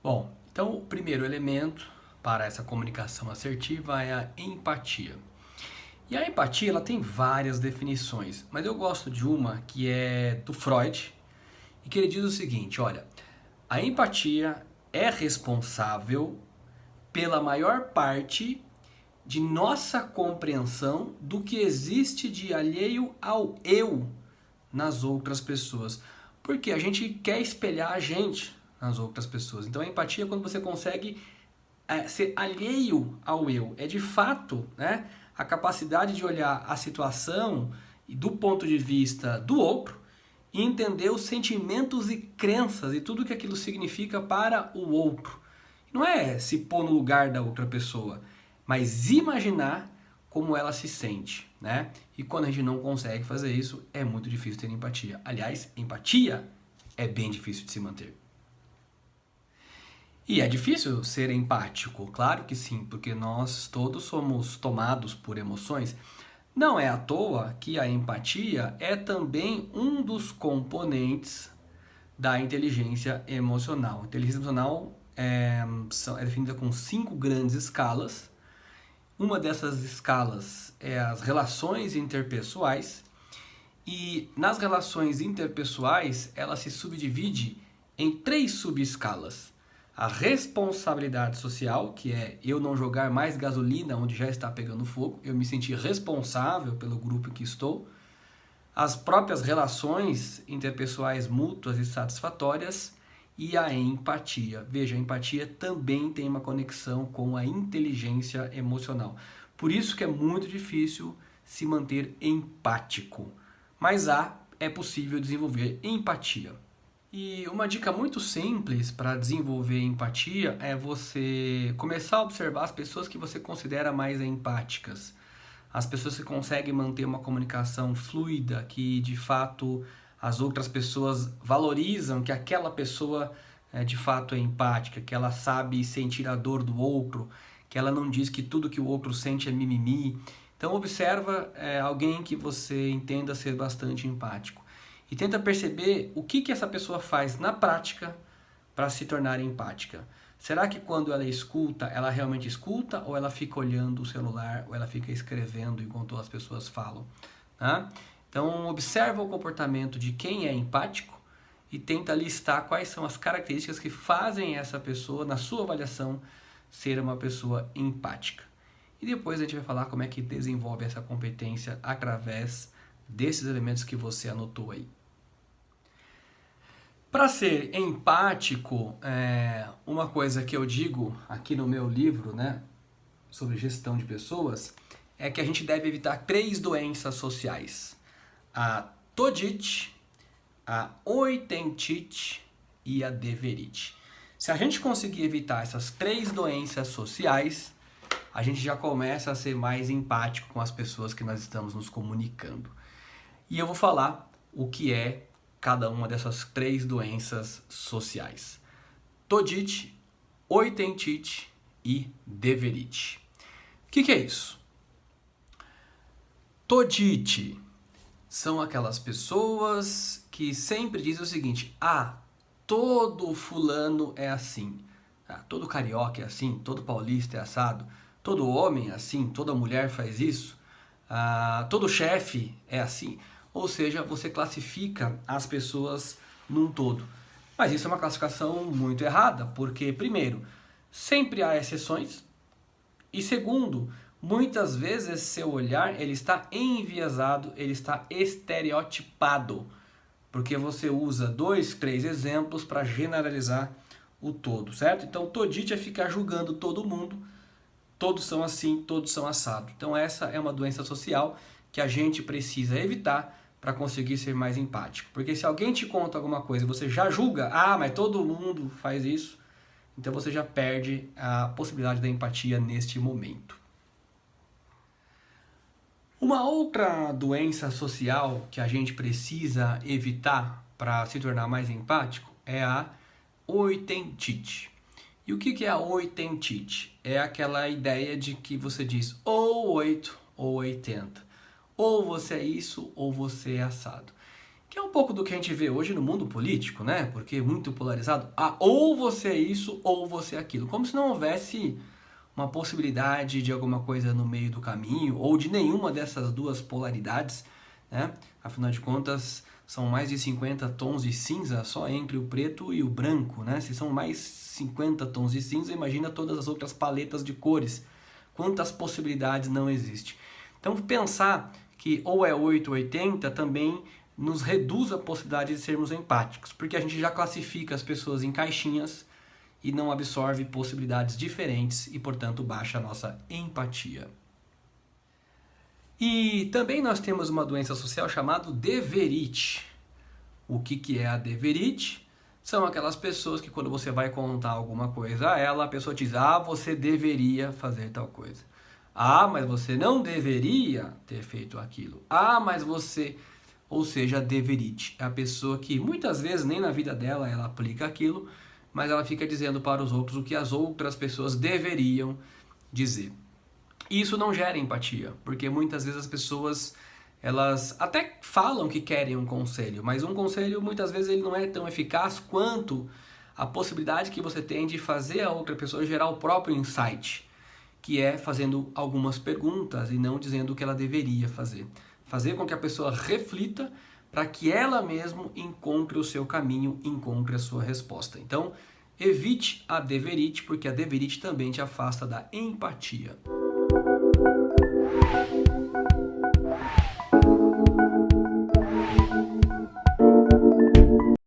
Bom, então o primeiro elemento para essa comunicação assertiva é a empatia. E a empatia ela tem várias definições, mas eu gosto de uma que é do Freud e que ele diz o seguinte: olha, a empatia é responsável pela maior parte de nossa compreensão do que existe de alheio ao eu nas outras pessoas. Porque a gente quer espelhar a gente nas outras pessoas. Então a empatia é quando você consegue ser alheio ao eu. É de fato, né, a capacidade de olhar a situação do ponto de vista do outro e entender os sentimentos e crenças e tudo que aquilo significa para o outro. Não é se pôr no lugar da outra pessoa, mas imaginar como ela se sente, né? E quando a gente não consegue fazer isso, é muito difícil ter empatia. Aliás, empatia é bem difícil de se manter. E é difícil ser empático, claro que sim, porque nós todos somos tomados por emoções. Não é à toa que a empatia é também um dos componentes da inteligência emocional. A inteligência emocional é definida com 5 grandes escalas. Uma dessas escalas é as relações interpessoais, e nas relações interpessoais ela se subdivide em 3 subescalas. A responsabilidade social, que é eu não jogar mais gasolina onde já está pegando fogo, eu me sentir responsável pelo grupo em que estou. As próprias relações interpessoais mútuas e satisfatórias e a empatia. Veja, a empatia também tem uma conexão com a inteligência emocional. Por isso que é muito difícil se manter empático. Mas é possível desenvolver empatia. E uma dica muito simples para desenvolver empatia é você começar a observar as pessoas que você considera mais empáticas. As pessoas que conseguem manter uma comunicação fluida, que de fato as outras pessoas valorizam, que aquela pessoa de fato é empática, que ela sabe sentir a dor do outro, que ela não diz que tudo que o outro sente é mimimi. Então observa alguém que você entenda ser bastante empático e tenta perceber o que essa pessoa faz na prática para se tornar empática. Será que quando ela escuta, ela realmente escuta, ou ela fica olhando o celular, ou ela fica escrevendo enquanto as pessoas falam? Tá? Então observa o comportamento de quem é empático e tenta listar quais são as características que fazem essa pessoa, na sua avaliação, ser uma pessoa empática. E depois a gente vai falar como é que desenvolve essa competência através desses elementos que você anotou aí. Para ser empático, uma coisa que eu digo aqui no meu livro, né, sobre gestão de pessoas, é que a gente deve evitar 3 doenças sociais: a todite, a oitentite e a deverite. Se a gente conseguir evitar essas 3 doenças sociais, a gente já começa a ser mais empático com as pessoas que nós estamos nos comunicando. E eu vou falar o que é cada uma dessas 3 doenças sociais: todite, oitentite e deverite. O que é isso? Todite são aquelas pessoas que sempre dizem o seguinte: todo fulano é assim, todo carioca é assim, todo paulista é assado, todo homem é assim, toda mulher faz isso, todo chefe é assim. Ou seja, você classifica as pessoas num todo. Mas isso é uma classificação muito errada, porque, primeiro, sempre há exceções, e segundo, muitas vezes seu olhar ele está enviesado, ele está estereotipado, porque você usa 2, 3 exemplos para generalizar o todo, certo? Então, todite é ficar julgando todo mundo, todos são assim, todos são assado. Então, essa é uma doença social que a gente precisa evitar para conseguir ser mais empático. Porque se alguém te conta alguma coisa e você já julga, mas todo mundo faz isso, então você já perde a possibilidade da empatia neste momento. Uma outra doença social que a gente precisa evitar para se tornar mais empático é a oitentite. E o que é a oitentite? É aquela ideia de que você diz ou 8 ou 80. Ou você é isso ou você é assado. Que é um pouco do que a gente vê hoje no mundo político, né? Porque é muito polarizado. Ah, ou você é isso, ou você é aquilo. Como se não houvesse uma possibilidade de alguma coisa no meio do caminho, ou de nenhuma dessas duas polaridades, né? Afinal de contas, são mais de 50 tons de cinza só entre o preto e o branco, né? Se são mais 50 tons de cinza, imagina todas as outras paletas de cores. Quantas possibilidades não existem. Então, pensar que ou é 8 ou 80 também nos reduz a possibilidade de sermos empáticos, porque a gente já classifica as pessoas em caixinhas e não absorve possibilidades diferentes e, portanto, baixa a nossa empatia. E também nós temos uma doença social chamada deverite. O que é a deverite? São aquelas pessoas que quando você vai contar alguma coisa a ela, a pessoa te diz, ah, você deveria fazer tal coisa. Ah, mas você não deveria ter feito aquilo. Ah, mas você... Ou seja, a deverite. É a pessoa que muitas vezes nem na vida dela ela aplica aquilo, mas ela fica dizendo para os outros o que as outras pessoas deveriam dizer. E isso não gera empatia, porque muitas vezes as pessoas elas até falam que querem um conselho, mas um conselho muitas vezes ele não é tão eficaz quanto a possibilidade que você tem de fazer a outra pessoa gerar o próprio insight, que é fazendo algumas perguntas e não dizendo o que ela deveria fazer. Fazer com que a pessoa reflita para que ela mesma encontre o seu caminho, encontre a sua resposta. Então, evite a deverite, porque a deverite também te afasta da empatia.